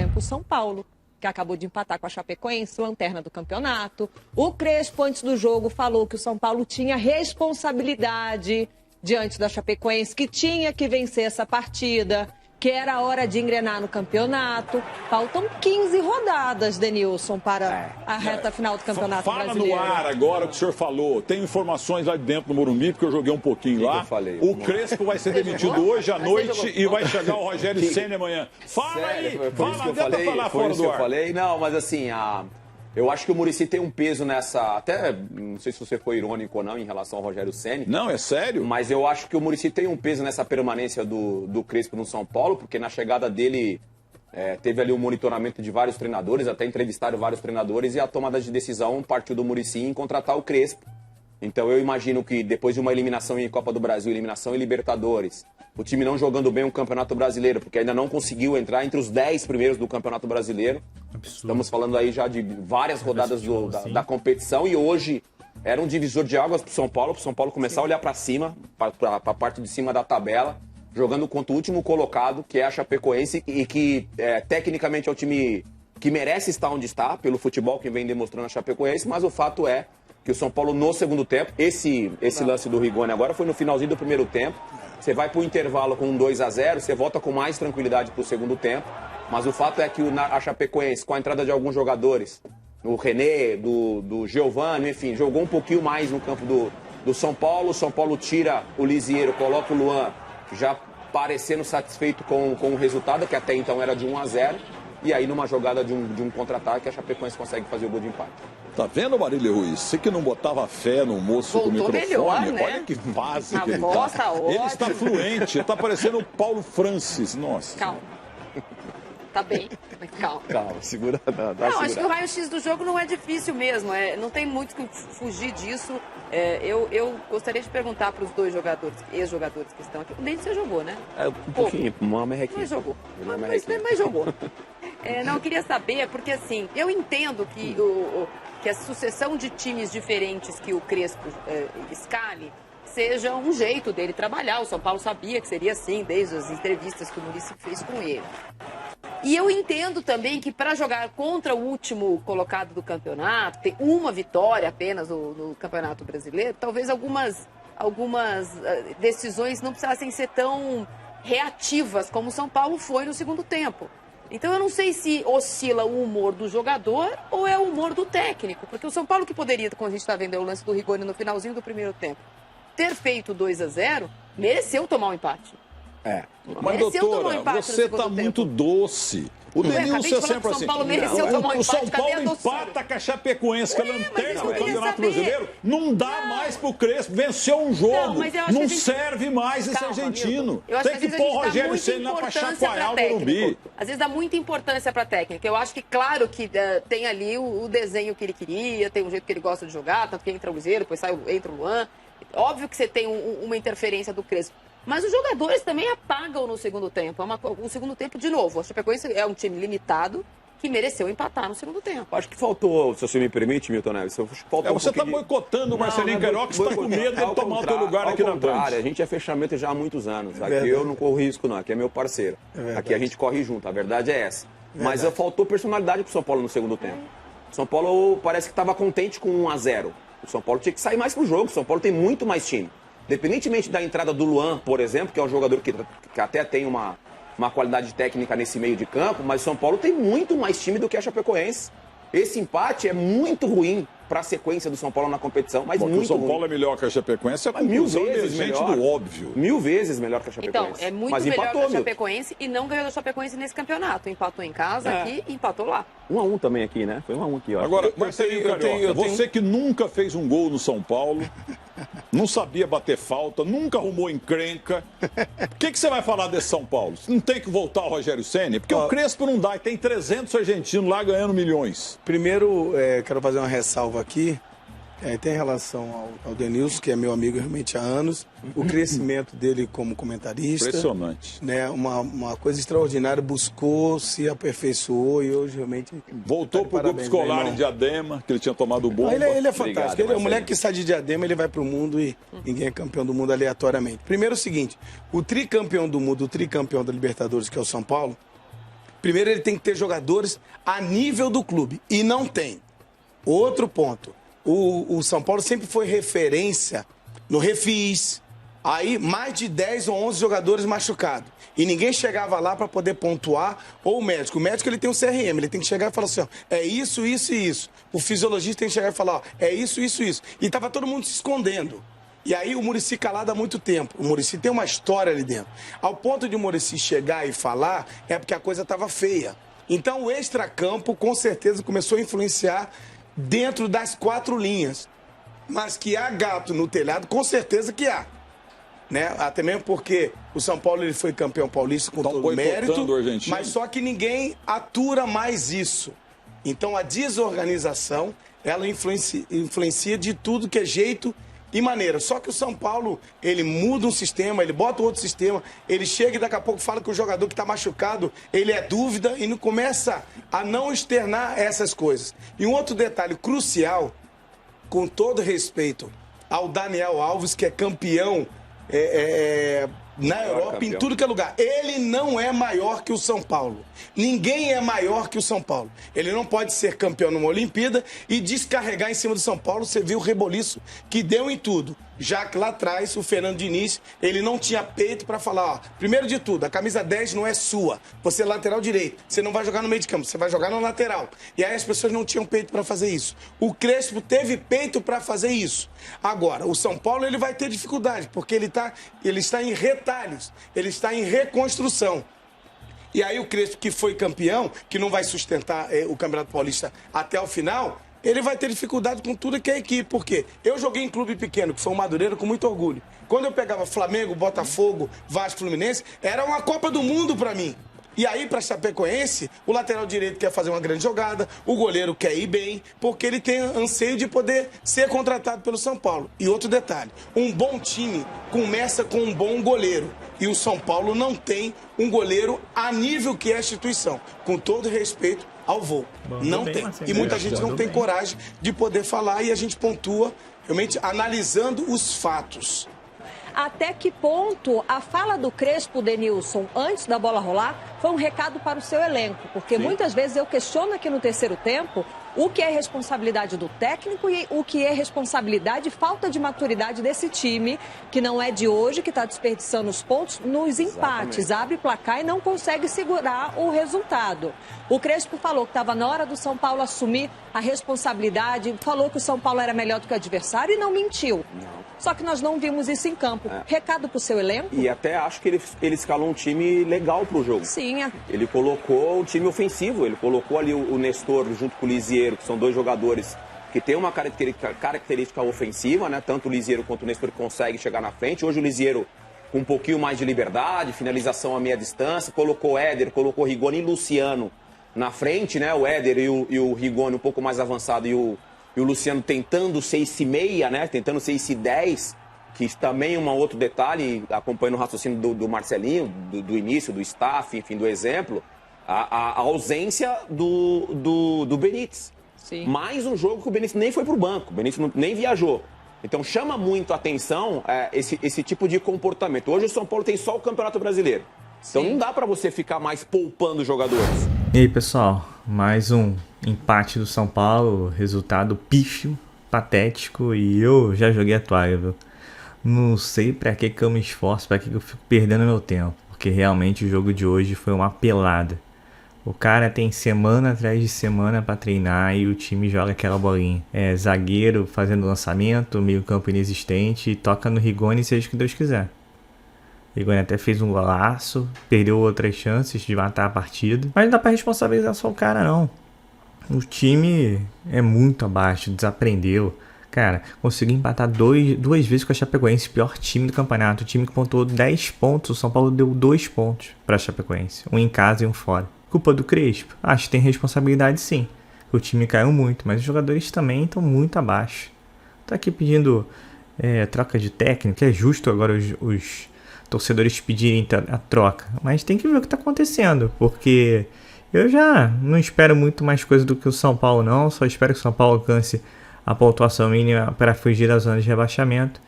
exemplo, o São Paulo, que acabou de empatar com a Chapecoense, lanterna do campeonato. O Crespo, antes do jogo, falou que o São Paulo tinha responsabilidade diante da Chapecoense, que tinha que vencer essa partida, que era a hora de engrenar no campeonato. Faltam 15 rodadas, Denilson, para a reta final do Campeonato Brasileiro. Fala no ar agora o que o senhor falou. Tem informações lá dentro do Morumbi, porque eu joguei um pouquinho lá. O Crespo vai ser demitido hoje à noite e vai chegar o Rogério Ceni amanhã. Fala aí! Fala, tenta falar fora do ar. Não, mas assim, eu acho que o Muricy tem um peso nessa... Até, não sei se você foi irônico ou não em relação ao Rogério Ceni. Não, é sério? Mas eu acho que o Muricy tem um peso nessa permanência do Crespo no São Paulo, porque na chegada dele teve ali um monitoramento de vários treinadores, até entrevistaram vários treinadores, e a tomada de decisão partiu do Muricy em contratar o Crespo. Então eu imagino que depois de uma eliminação em Copa do Brasil, eliminação em Libertadores, o time não jogando bem o Campeonato Brasileiro, porque ainda não conseguiu entrar entre os 10 primeiros do Campeonato Brasileiro. Absurdo. Estamos falando aí já de várias rodadas da competição, e hoje era um divisor de águas para o São Paulo começar a olhar para cima, para a parte de cima da tabela, jogando contra o último colocado, que é a Chapecoense, e que tecnicamente é o time que merece estar onde está, pelo futebol que vem demonstrando a Chapecoense, mas o fato é que o São Paulo no segundo tempo, esse lance do Rigoni agora foi no finalzinho do primeiro tempo, você vai para o intervalo com um 2-0, você volta com mais tranquilidade para o segundo tempo, mas o fato é que a Chapecoense, com a entrada de alguns jogadores, o René, do Giovani, enfim, jogou um pouquinho mais no campo do São Paulo. O São Paulo tira o Lisieiro, coloca o Luan, já parecendo satisfeito com o resultado, que até então era de 1-0. E aí, numa jogada de um contra-ataque, a Chapecoense consegue fazer o gol de empate. Tá vendo, Marília Ruiz? Você que não botava fé no moço com o microfone, melhor, né? Olha que fase que ele voz tá. Tá ótima. Ele está fluente, tá parecendo o Paulo Francis, nossa. Calma. Tá bem, mas calma. Calma, segura. Não, acho que o raio-x do jogo não é difícil mesmo. Não tem muito que fugir disso. Eu gostaria de perguntar para os dois ex-jogadores que estão aqui. O Denilson jogou, né? Um pouquinho, uma merrequinha. Mas jogou. Mas jogou. Não, eu queria saber, porque assim, eu entendo que a sucessão de times diferentes que o Crespo escale seja um jeito dele trabalhar. O São Paulo sabia que seria assim, desde as entrevistas que o Muricy fez com ele. E eu entendo também que para jogar contra o último colocado do campeonato, ter uma vitória apenas no Campeonato Brasileiro, talvez algumas decisões não precisassem ser tão reativas como o São Paulo foi no segundo tempo. Então eu não sei se oscila o humor do jogador ou é o humor do técnico, porque o São Paulo, que poderia, quando a gente está vendo o lance do Rigoni no finalzinho do primeiro tempo, ter feito 2-0, mereceu tomar um empate. Mas, doutora, você está muito doce. O Denilson é sempre assim. O São Paulo empata com a Chapecoense, que é lanterna do Campeonato Brasileiro. Não dá mais pro Crespo. Venceu um jogo. Não serve mais esse argentino. Tem que pôr o Rogério Ceni lá para chacoalhar o Morumbi. Às vezes dá muita importância para a técnica. Eu acho que, claro, que tem ali o desenho que ele queria, tem um jeito que ele gosta de jogar, tanto que entra o Lisieiro, depois entra o Luan. Óbvio que você tem uma interferência do Crespo. Mas os jogadores também apagam no segundo tempo. O segundo tempo, de novo, a Chapecoense é um time limitado que mereceu empatar no segundo tempo. Acho que faltou, se você me permite, Milton Neves, faltou você está boicotando o Marcelinho Queiroz, você está com medo de tomar o teu lugar aqui na Band. A gente é fechamento já há muitos anos. Aqui eu não corro risco, não. Aqui é meu parceiro. Aqui a gente corre junto. A verdade é essa. Mas faltou personalidade pro São Paulo no segundo tempo. O São Paulo parece que estava contente com 1-0. O São Paulo tinha que sair mais pro jogo. O São Paulo tem muito mais time. Independentemente da entrada do Luan, por exemplo, que é um jogador que até tem uma qualidade técnica nesse meio de campo, mas o São Paulo tem muito mais time do que a Chapecoense. Esse empate é muito ruim para a sequência do São Paulo na competição, mas muito ruim. O São Paulo é melhor que a Chapecoense, é a conclusão emergente do óbvio. 1000 vezes melhor que a Chapecoense. Então, é muito melhor que a Chapecoense e não ganhou da Chapecoense nesse campeonato. Empatou em casa aqui e empatou lá. 1-1 também aqui, né? Foi 1-1 aqui, ó. Agora, Marcelinho Carioca, você que nunca fez um gol no São Paulo, não sabia bater falta, nunca arrumou encrenca. O que você vai falar desse São Paulo? Não tem que voltar o Rogério Ceni? Porque o Crespo não dá, e tem 300 argentinos lá ganhando milhões. Primeiro, quero fazer uma ressalva aqui. Tem relação ao Denilson, que é meu amigo realmente há anos, o crescimento dele como comentarista. Impressionante. Né, uma coisa extraordinária, buscou, se aperfeiçoou e hoje realmente... Voltou para o grupo escolar em Diadema, que ele tinha tomado bomba. Ele é fantástico. Ele é um moleque que sai de Diadema, ele vai para o mundo e ninguém é campeão do mundo aleatoriamente. Primeiro é o seguinte, o tricampeão do mundo, o tricampeão da Libertadores, que é o São Paulo, Primeiro ele tem que ter jogadores a nível do clube, e não tem. Outro ponto, o São Paulo sempre foi referência no refis, aí mais de 10 ou 11 jogadores machucados. E ninguém chegava lá para poder pontuar, ou o médico. O médico ele tem um CRM, ele tem que chegar e falar assim, ó, é isso, isso e isso. O fisiologista tem que chegar e falar, ó, é isso, isso e isso. E tava todo mundo se escondendo. E aí o Muricy calado há muito tempo. O Muricy tem uma história ali dentro. Ao ponto de o Muricy chegar e falar, é porque a coisa estava feia. Então o extracampo com certeza começou a influenciar dentro das 4 linhas. Mas que há gato no telhado, com certeza que há. Né? Até mesmo porque o São Paulo ele foi campeão paulista com todo o mérito, mas só que ninguém atura mais isso. Então a desorganização, ela influencia de tudo que é jeito e maneira. Só que o São Paulo, ele muda um sistema, ele bota outro sistema, ele chega e daqui a pouco fala que o jogador que está machucado, ele é dúvida e não começa a não externar essas coisas. E um outro detalhe crucial, com todo respeito ao Daniel Alves, que é campeão na Europa, campeão. Em tudo que é lugar. Ele não é maior que o São Paulo. Ninguém é maior que o São Paulo. Ele não pode ser campeão numa Olimpíada e descarregar em cima do São Paulo. Você viu o reboliço que deu em tudo. Já que lá atrás, o Fernando Diniz, ele não tinha peito para falar, ó, primeiro de tudo, a camisa 10 não é sua. Você é lateral direito. Você não vai jogar no meio de campo, você vai jogar no lateral. E aí as pessoas não tinham peito para fazer isso. O Crespo teve peito para fazer isso. Agora, o São Paulo, ele vai ter dificuldade, porque ele está em retalhos, ele está em reconstrução. E aí o Crespo, que foi campeão, que não vai sustentar o Campeonato Paulista até o final, ele vai ter dificuldade com tudo que é equipe. Por quê? Eu joguei em clube pequeno, que foi o Madureira, com muito orgulho. Quando eu pegava Flamengo, Botafogo, Vasco, Fluminense, era uma Copa do Mundo pra mim. E aí, pra Chapecoense, o lateral direito quer fazer uma grande jogada, o goleiro quer ir bem, porque ele tem anseio de poder ser contratado pelo São Paulo. E outro detalhe, um bom time começa com um bom goleiro. E o São Paulo não tem um goleiro a nível que é a instituição. Com todo respeito ao Volpi. Não tem. E muita gente não tem coragem de poder falar e a gente pontua realmente analisando os fatos. Até que ponto a fala do Crespo, Denilson, antes da bola rolar, foi um recado para o seu elenco? Porque muitas vezes eu questiono aqui no terceiro tempo o que é responsabilidade do técnico e o que é responsabilidade e falta de maturidade desse time, que não é de hoje, que está desperdiçando os pontos nos empates. Exatamente. Abre placar e não consegue segurar o resultado. O Crespo falou que estava na hora do São Paulo assumir a responsabilidade, falou que o São Paulo era melhor do que o adversário e não mentiu. Não. Só que nós não vimos isso em campo. Recado para o seu elenco? E até acho que ele escalou um time legal para o jogo. Sim. Ele colocou um time ofensivo, ele colocou ali o Nestor junto com o Lisiero, que são 2 jogadores que têm uma característica ofensiva, né? Tanto o Lisiero quanto o Nestor conseguem chegar na frente. Hoje o Lisiero com um pouquinho mais de liberdade, finalização a meia distância, colocou Éder, colocou Rigoni e Luciano na frente, né? O Éder e o Rigoni um pouco mais avançado e o Luciano tentando ser esse meia, né? Tentando ser esse 10, que também é um outro detalhe, acompanhando o raciocínio do Marcelinho, do início, do staff, enfim, do exemplo, a ausência do Benítez. Sim. Mais um jogo que o Benítez nem foi para o banco, o Benítez nem viajou. Então chama muito a atenção esse tipo de comportamento. Hoje o São Paulo tem só o Campeonato Brasileiro. Então não dá para você ficar mais poupando jogadores. E aí, pessoal, mais um empate do São Paulo, resultado pífio, patético, e eu já joguei a toalha, viu? Não sei pra que eu me esforço, pra que eu fico perdendo meu tempo, porque realmente o jogo de hoje foi uma pelada. O cara tem semana atrás de semana pra treinar e o time joga aquela bolinha. Zagueiro fazendo lançamento, meio campo inexistente, toca no Rigoni, seja o que Deus quiser. O Rigoni até fez um golaço, perdeu outras chances de matar a partida. Mas não dá pra responsabilizar só o cara, não. O time é muito abaixo, desaprendeu. Cara, conseguiu empatar duas vezes com a Chapecoense, pior time do campeonato. O time que pontuou 10 pontos, o São Paulo deu 2 pontos pra Chapecoense. Um em casa e um fora. Culpa do Crespo? Acho que tem responsabilidade sim. O time caiu muito, mas os jogadores também estão muito abaixo. Tá aqui pedindo troca de técnico, é justo agora os torcedores pedirem a troca, mas tem que ver o que está acontecendo, porque eu já não espero muito mais coisa do que o São Paulo não, só espero que o São Paulo alcance a pontuação mínima para fugir da zona de rebaixamento,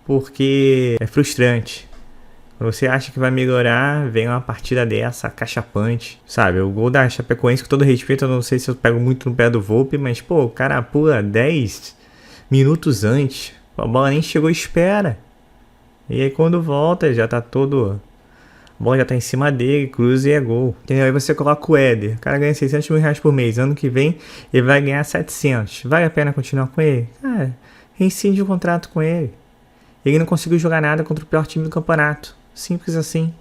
porque é frustrante Você acha que vai melhorar, vem uma partida dessa, cachapante, sabe? O gol da Chapecoense, com todo respeito, eu não sei se eu pego muito no pé do Volpi, mas, pô, o cara pula 10 minutos antes, a bola nem chegou e espera. E aí quando volta, já tá todo... A bola já tá em cima dele, cruza e é gol. Entendeu? Aí você coloca o Éder, o cara ganha 600 mil reais por mês, ano que vem ele vai ganhar 700. Vale a pena continuar com ele? Cara, reincide o contrato com ele. Ele não conseguiu jogar nada contra o pior time do campeonato. Simples assim.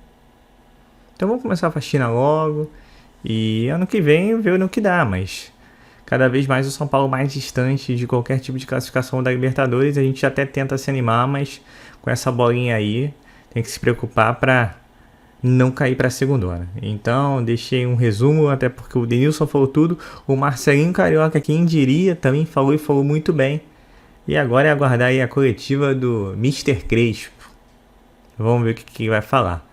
Então vamos começar a faxina logo. E ano que vem ver no que dá. Mas cada vez mais o São Paulo mais distante de qualquer tipo de classificação da Libertadores. A gente até tenta se animar, mas com essa bolinha aí tem que se preocupar para não cair para a segundona. Então deixei um resumo, até porque o Denilson falou tudo. O Marcelinho Carioca, quem diria, também falou e falou muito bem. E agora é aguardar aí a coletiva do Mr. Crespo. Vamos ver o que vai falar.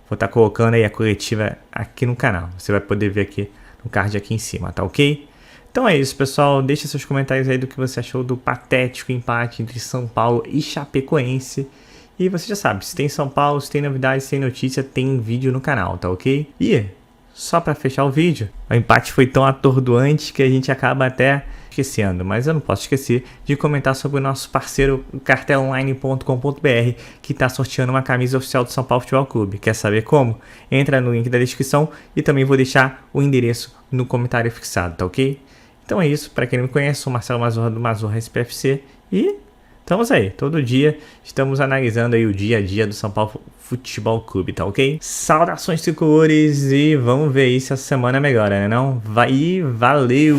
Vou estar colocando aí a coletiva aqui no canal. Você vai poder ver aqui no card aqui em cima, tá ok? Então é isso, pessoal. Deixa seus comentários aí do que você achou do patético empate entre São Paulo e Chapecoense. E você já sabe, se tem São Paulo, se tem novidades, se tem notícia, tem vídeo no canal, tá ok? E só para fechar o vídeo, o empate foi tão atordoante que a gente acaba até esquecendo, mas eu não posso esquecer de comentar sobre o nosso parceiro cartelonline.com.br, que está sorteando uma camisa oficial do São Paulo Futebol Clube. Quer saber como? Entra no link da descrição e também vou deixar o endereço no comentário fixado, tá ok? Então é isso, para quem não me conhece, sou Marcelo Mazorra do Mazorra SPFC e estamos aí, todo dia estamos analisando aí o dia a dia do São Paulo Futebol Clube, tá ok? Saudações tricolores e vamos ver aí se essa semana melhora, né não? Vai, valeu!